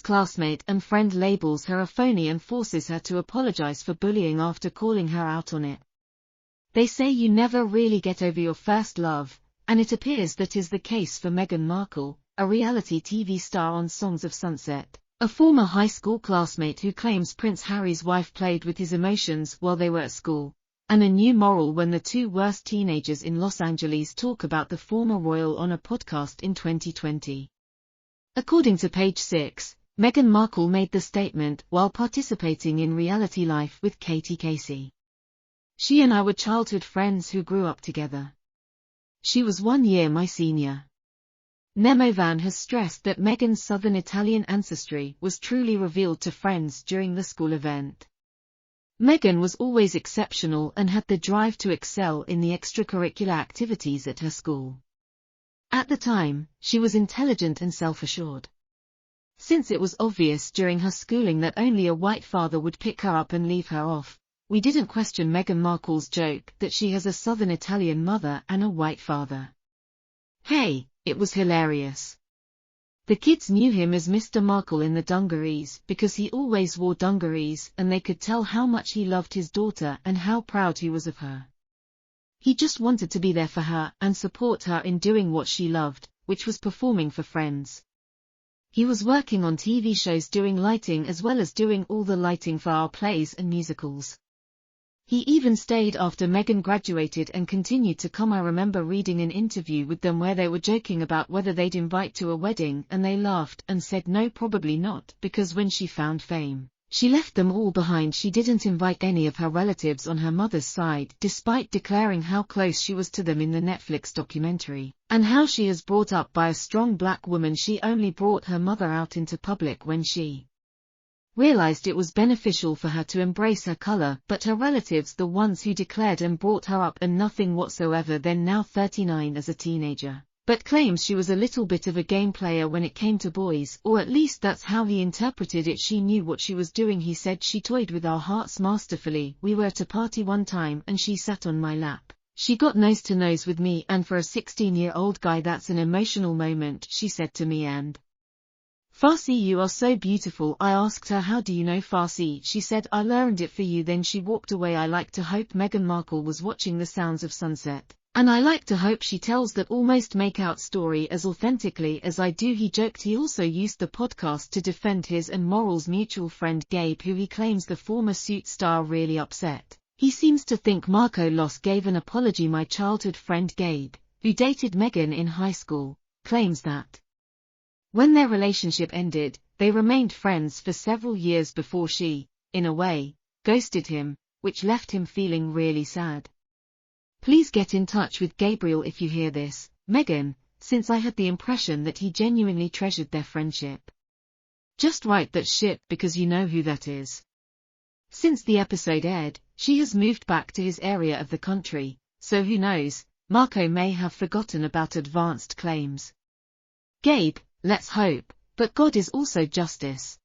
ex-classmate and friend labels her a phony and forces her to apologize for bullying after calling her out on it. They say you never really get over your first love, and it appears that is the case for Meghan Markle, a reality TV star on Songs of Sunset, a former high school classmate who claims Prince Harry's wife played with his emotions while they were at school, and a new moral when the two worst teenagers in Los Angeles talk about the former royal on a podcast in 2020. According to Page 6, Meghan Markle made the statement while participating in reality life with Katie Casey. She and I were childhood friends who grew up together. She was 1 year my senior. Nemovan has stressed that Meghan's Southern Italian ancestry was truly revealed to friends during the school event. Meghan was always exceptional and had the drive to excel in the extracurricular activities at her school. At the time, she was intelligent and self-assured. Since it was obvious during her schooling that only a white father would pick her up and leave her off, we didn't question Meghan Markle's joke that she has a Southern Italian mother and a white father. Hey, it was hilarious. The kids knew him as Mr. Markle in the dungarees because he always wore dungarees, and they could tell how much he loved his daughter and how proud he was of her. He just wanted to be there for her and support her in doing what she loved, which was performing for friends. He was working on TV shows doing lighting as well as doing all the lighting for our plays and musicals. He even stayed after Meghan graduated and continued to come. I remember reading an interview with them where they were joking about whether they'd invite to a wedding, and they laughed and said no, probably not, because when she found fame, she left them all behind. She didn't invite any of her relatives on her mother's side, despite declaring how close she was to them in the Netflix documentary, and how she is brought up by a strong black woman. She only brought her mother out into public when she realized it was beneficial for her to embrace her color, but her relatives, the ones who declared and brought her up, and nothing whatsoever. Then now 39 as a teenager, but claims she was a little bit of a game player when it came to boys, or at least that's how he interpreted it. She knew what she was doing. He said she toyed with our hearts masterfully. We were at a party one time and she sat on my lap. She got nose to nose with me, and for a 16-year-old guy that's an emotional moment, she said to me. And Farsi, you are so beautiful. I asked her, how do you know Farsi? She said, I learned it for you. Then she walked away. I like to hope Meghan Markle was watching The Sounds of Sunset, and I like to hope she tells that almost make-out story as authentically as I do. He joked he also used the podcast to defend his and Moral's mutual friend Gabe, who he claims the former Suits star really upset. He seems to think Marco Loss gave an apology. My childhood friend Gabe, who dated Meghan in high school, claims that when their relationship ended, they remained friends for several years before she, in a way, ghosted him, which left him feeling really sad. Please get in touch with Gabriel if you hear this, Meghan, since I had the impression that he genuinely treasured their friendship. Just write that shit because you know who that is. Since the episode aired, she has moved back to his area of the country, so who knows, Marco may have forgotten about advanced claims. Gabe, let's hope, but God is also justice.